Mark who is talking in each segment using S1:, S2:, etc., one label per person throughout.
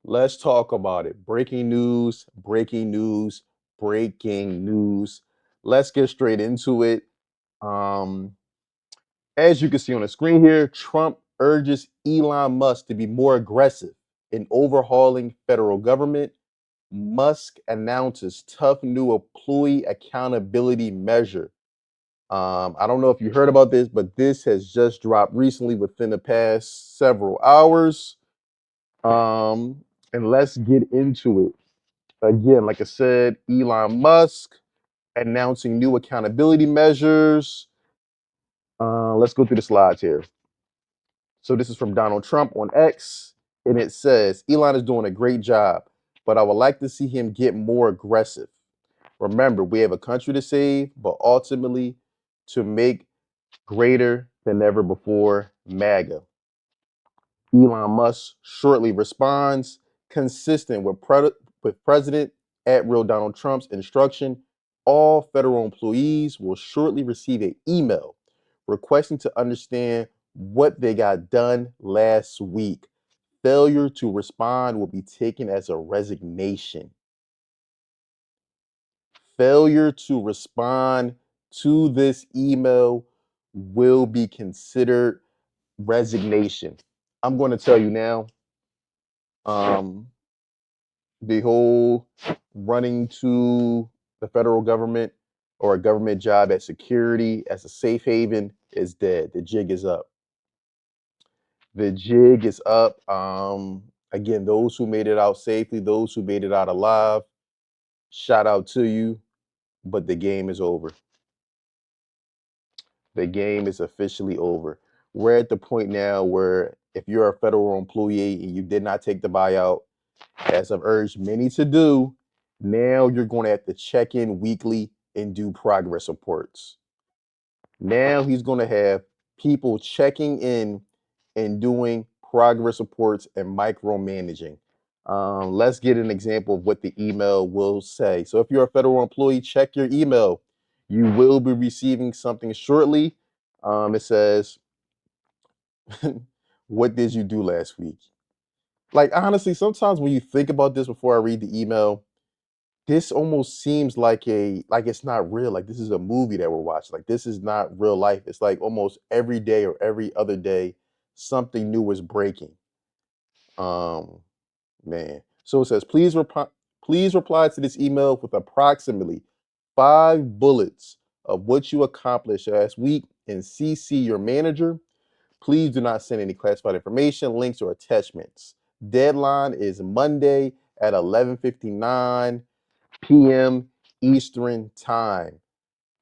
S1: Let's talk about it. Breaking news, breaking news, breaking news. Let's get straight into it. Um, as you can see on the screen here, Trump urges Elon Musk to be more aggressive in overhauling federal government. Musk announces tough new employee accountability measure. I don't know if you heard about this, but this has just dropped recently within the past several hours. Um, and let's get into it. Again, like I said, Elon Musk announcing new accountability measures. Let's go through the slides here. So this is from Donald Trump on X, and it says Elon is doing a great job, but I would like to see him get more aggressive. Remember, we have a country to save, but ultimately to make greater than ever before, MAGA. Elon Musk shortly responds, consistent with President at real Donald Trump's instruction. All federal employees will shortly receive an email requesting to understand what they got done last week. Failure to respond will be taken as a resignation. Failure to respond to this email will be considered resignation. I'm going to tell you now, um, the whole running to the federal government or a government job as security, as a safe haven is dead. The jig is up. The jig is up. Again, those who made it out safely, those who made it out alive, shout out to you, but the game is over. The game is officially over. We're at the point now where if you're a federal employee and you did not take the buyout, as I've urged many to do, now you're going to have to check in weekly and do progress reports. Now he's going to have people checking in and doing progress reports and micromanaging. Let's get an example of what the email will say. So, if you're a federal employee, check your email. You will be receiving something shortly. It says, what did you do last week? Like, honestly, sometimes when you think about this before I read the email, this almost seems like it's not real. Like this is a movie that we're watching. Like this is not real life. It's like almost every day or every other day, something new is breaking. Um, man. So it says, please reply to this email with approximately 5 bullets of what you accomplished last week and CC your manager. Please do not send any classified information, links, or attachments. Deadline is Monday at 11:59 p.m. Eastern Time.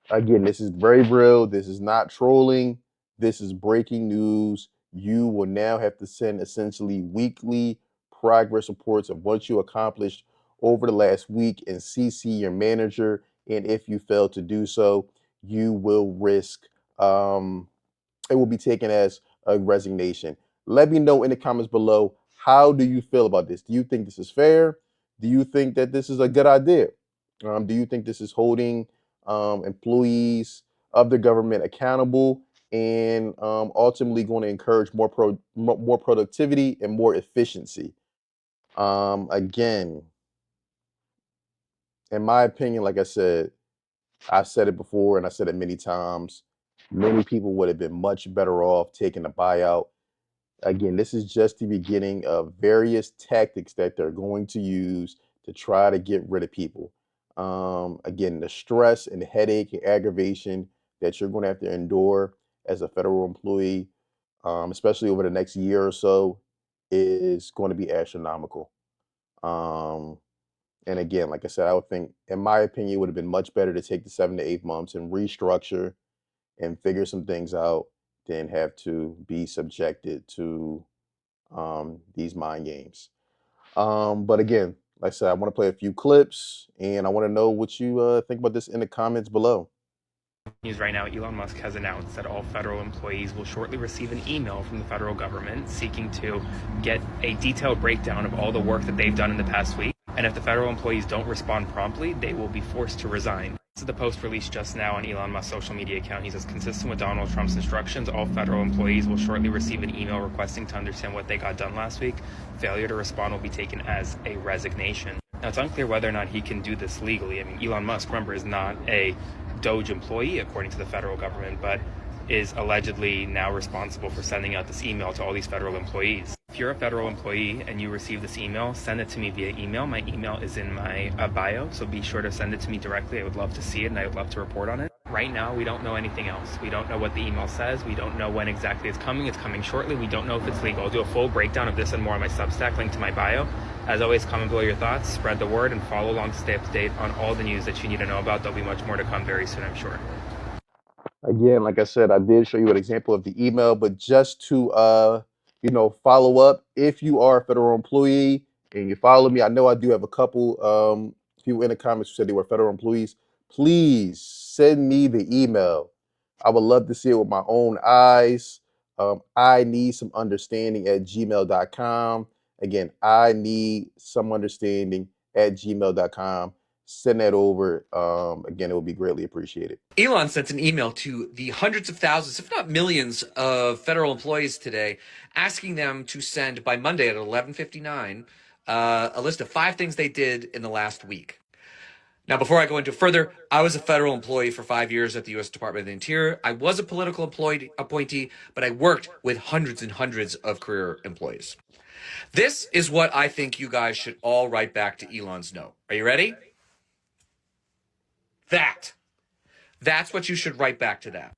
S1: Again, this is very real. This is not trolling. This is breaking news. You will now have to send essentially weekly progress reports of what you accomplished over the last week and CC your manager. And if you fail to do so, you will risk it will be taken as a resignation. Let me know in the comments below, how do you feel about this? Do you think this is fair? Do you think that this is a good idea? Do you think this is holding employees of the government accountable and ultimately going to encourage more productivity and more efficiency? Again, in my opinion, like I said, I've said it before and I said it many times. Many people would have been much better off taking a buyout. Again, this is just the beginning of various tactics that they're going to use to try to get rid of people. Again, the stress and headache and aggravation that you're going to have to endure as a federal employee, especially over the next year or so, is going to be astronomical. Um, and again, like I said, I would think, in my opinion, it would have been much better to take the 7 to 8 months and restructure and figure some things out than have to be subjected to these mind games. But again, like I said, I want to play a few clips and I want to know what you think about this in the comments below.
S2: News right now, Elon Musk has announced that all federal employees will shortly receive an email from the federal government seeking to get a detailed breakdown of all the work that they've done in the past week. And if the federal employees don't respond promptly, they will be forced to resign. is the post released just now on Elon Musk's social media account. He says, consistent with Donald Trump's instructions, all federal employees will shortly receive an email requesting to understand what they got done last week. Failure to respond will be taken as a resignation. Now, it's unclear whether or not he can do this legally. I mean, Elon Musk, remember, is not a Doge employee, according to the federal government, but is allegedly now responsible for sending out this email to all these federal employees. If you're a federal employee and you receive this email, send it to me via email. My email is in my bio, so be sure to send it to me directly. I would love to see it and I would love to report on it. Right now, we don't know anything else. We don't know what the email says. We don't know when exactly it's coming. It's coming shortly. We don't know if it's legal. I'll do a full breakdown of this and more on my Substack, link to my bio. As always, comment below your thoughts, spread the word, and follow along to stay up to date on all the news that you need to know about. There'll be much more to come very soon, I'm sure.
S1: Again, like I said, I did show you an example of the email, but just to follow up, if you are a federal employee and you follow me, I know I do have a couple people in the comments who said they were federal employees. Please send me the email. I would love to see it with my own eyes. I need some understanding at gmail.com. Again, I need some understanding at gmail.com. Send that over. Again, it will be greatly appreciated.
S3: Elon sent an email to the hundreds of thousands, if not millions, of federal employees today, asking them to send by Monday at 11:59 a list of 5 things they did in the last week. Now, before I go into further, I was a federal employee for 5 years at the U.S. Department of the Interior. I was a political appointee, but I worked with hundreds and hundreds of career employees. This is what I think you guys should all write back to Elon's note. Are you ready? That's what you should write back to that.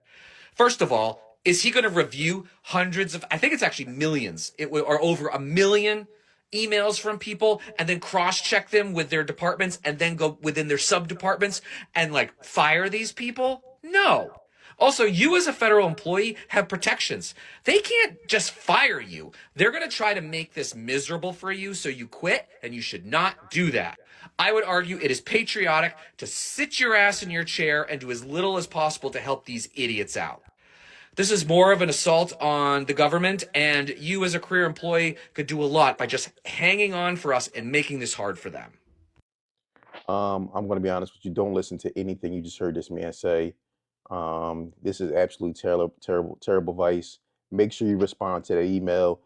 S3: First of all, is he going to review hundreds of, I think it's actually millions, or over 1 million emails from people and then cross-check them with their departments and then go within their sub-departments and like fire these people? No. Also, you as a federal employee have protections. They can't just fire you. They're going to try to make this miserable for you so you quit, and you should not do that. I would argue it is patriotic to sit your ass in your chair and do as little as possible to help these idiots out. This is more of an assault on the government, and you as a career employee could do a lot by just hanging on for us and making this hard for them.
S1: I'm going to be honest with you. Don't listen to anything you just heard this man say. This is absolutely terrible, terrible, terrible advice. Make sure you respond to the email.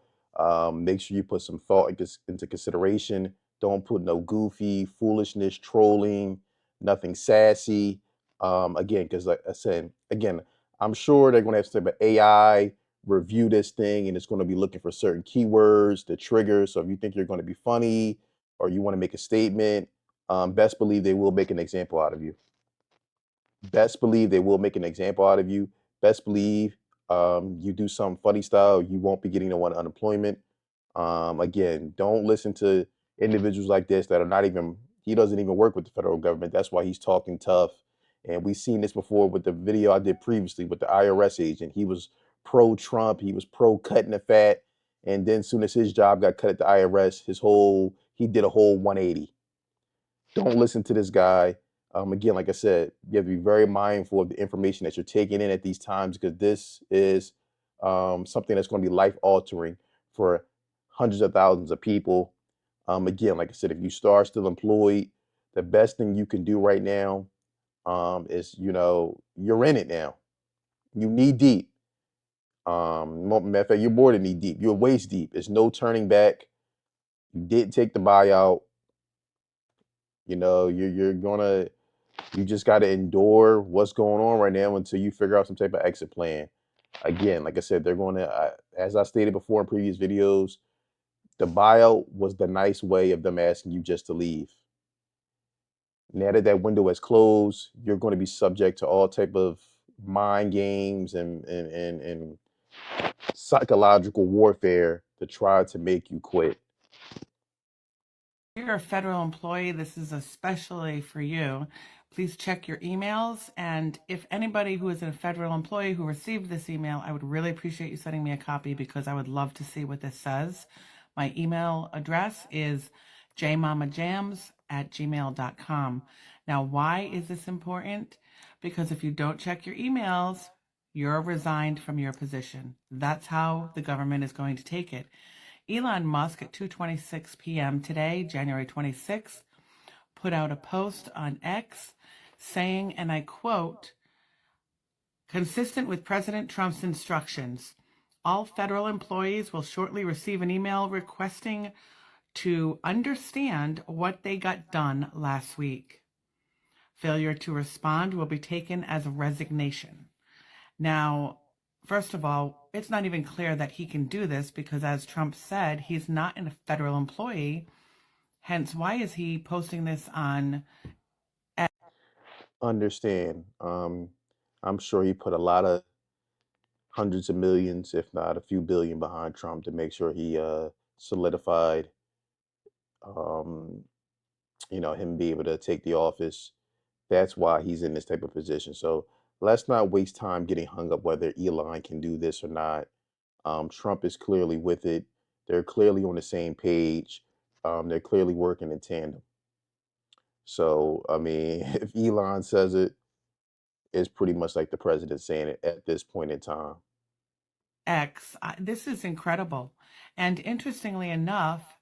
S1: Make sure you put some thought into consideration. Don't put no goofy foolishness, trolling, nothing sassy. Again, because like I said, again, I'm sure they're going to have some type of AI review this thing, and it's going to be looking for certain keywords, the triggers. So if you think you're going to be funny or you want to make a statement, best believe they will make an example out of you. Best believe they will make an example out of you. Best believe you do some funny style, you won't be getting no one unemployment. Again, don't listen to individuals like this that are not even, he doesn't even work with the federal government. That's why he's talking tough. And we've seen this before with the video I did previously with the IRS agent. He was pro-Trump, he was pro-cutting the fat. And then soon as his job got cut at the IRS, he did a whole 180. Don't listen to this guy. Again, like I said, you have to be very mindful of the information that you're taking in at these times, because this is something that's going to be life altering for hundreds of thousands of people. Again, like I said, if you are still employed, the best thing you can do right now is, you're in it now. You knee deep. Matter of fact, you're more than knee deep. You're waist deep. There's no turning back. You didn't take the buyout. You just got to endure what's going on right now until you figure out some type of exit plan. Again, like I said, they're going to, as I stated before in previous videos, the buyout was the nice way of them asking you just to leave. Now that that window is closed, you're going to be subject to all type of mind games and psychological warfare to try to make you quit.
S4: If you're a federal employee, this is especially for you. Please check your emails. And if anybody who is a federal employee who received this email, I would really appreciate you sending me a copy, because I would love to see what this says. My email address is jmamajams@gmail.com. Now, why is this important? Because if you don't check your emails, you're resigned from your position. That's how the government is going to take it. Elon Musk at 2:26 p.m. today, January 26th, put out a post on X saying, and I quote, consistent with President Trump's instructions, all federal employees will shortly receive an email requesting to understand what they got done last week. Failure to respond will be taken as a resignation. Now, first of all, it's not even clear that he can do this because, as Trump said, he's not a federal employee. Hence, why is he posting this on?
S1: Understand. I'm sure he put a lot of hundreds of millions, if not a few billion, behind Trump to make sure he solidified, um, him be able to take the office. That's why he's in this type of position. So let's not waste time getting hung up whether Elon can do this or not. Trump is clearly with it. They're clearly on the same page. They're clearly working in tandem. So, I mean, if Elon says it, it's pretty much like the president saying it at this point in time.
S4: X. This is incredible. And interestingly enough,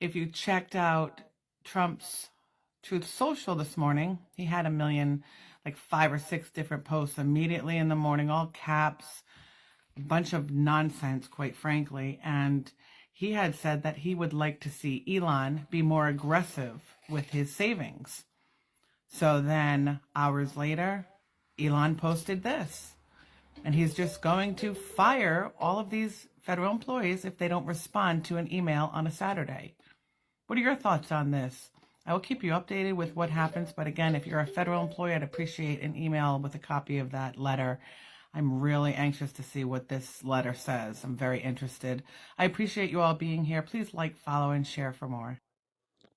S4: if you checked out Trump's Truth Social this morning, he had a million, like 5 or 6 different posts immediately in the morning, all caps, a bunch of nonsense, quite frankly. And he had said that he would like to see Elon be more aggressive with his savings. So then hours later, Elon posted this. And he's just going to fire all of these federal employees if they don't respond to an email on a Saturday. What are your thoughts on this? I will keep you updated with what happens. But again, if you're a federal employee, I'd appreciate an email with a copy of that letter. I'm really anxious to see what this letter says. I'm very interested. I appreciate you all being here. Please like, follow, and share for more.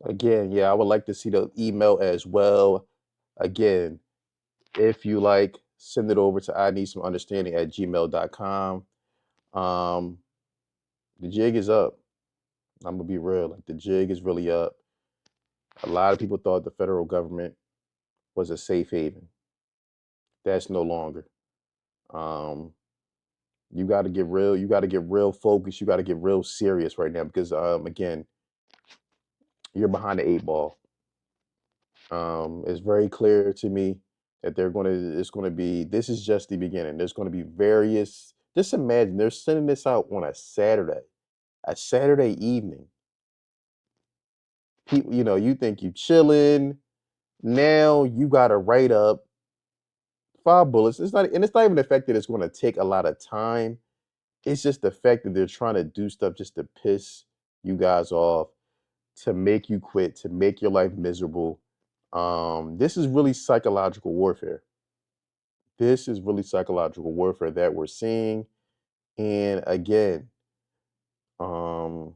S1: Again, yeah, I would like to see the email as well. Again, if you like, send it over to I need some understanding at gmail.com. Um, the jig is up. I'm gonna be real. Like the jig is really up. A lot of people thought the federal government was a safe haven. That's no longer. Um, you got to get real. You got to get real focused. You got to get real serious right now because, again, you're behind the 8 ball. It's very clear to me that they're going to. It's going to be. This is just the beginning. There's going to be various. Just imagine they're sending this out on a Saturday evening. People, you think you chilling. Now you got to write up 5 bullets. It's not even the fact that it's going to take a lot of time. It's just the fact that they're trying to do stuff just to piss you guys off, to make you quit, to make your life miserable. This is really psychological warfare. This is really psychological warfare that we're seeing. And again, um,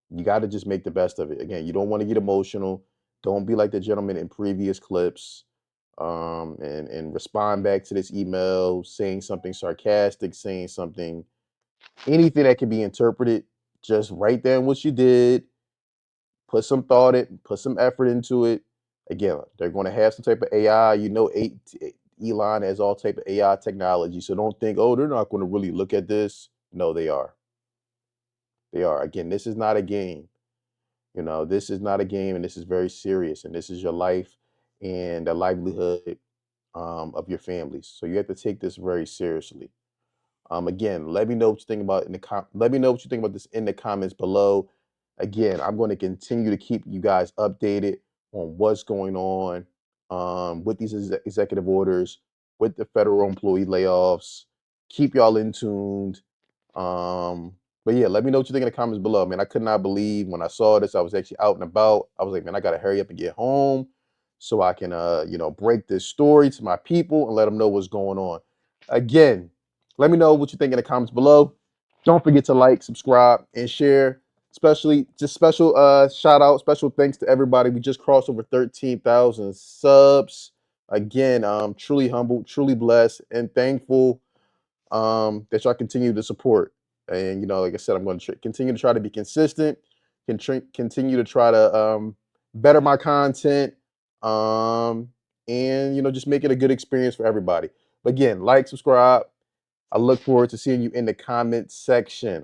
S1: you got to just make the best of it. Again, you don't want to get emotional. Don't be like the gentleman in previous clips, and respond back to this email saying something sarcastic, saying something, anything that can be interpreted. Just write down what you did, put some thought in, put some effort into it. Again, they're going to have some type of AI. Elon has all type of AI technology, so don't think, oh, they're not going to really look at this. No, they are. They are. Again, this is not a game. This is not a game, and this is very serious, and this is your life and the livelihood, of your families. So you have to take this very seriously. Again, let me know what you think about let me know what you think about this in the comments below. Again, I'm going to continue to keep you guys updated on what's going on, with these executive orders, with the federal employee layoffs. Keep y'all in tuned. But yeah, let me know what you think in the comments below. Man, I could not believe when I saw this. I was actually out and about. I was like, man, I gotta hurry up and get home so I can break this story to my people and let them know what's going on. Again, let me know what you think in the comments below. Don't forget to like, subscribe, and share. Especially just special shout out, special thanks to everybody. We just crossed over 13,000 subs. Again, truly humbled, truly blessed, and thankful, that y'all continue to support. And like I said, I'm going to continue to try to be consistent, continue to try to, better my content, and just make it a good experience for everybody. But again, like, subscribe. I look forward to seeing you in the comment section.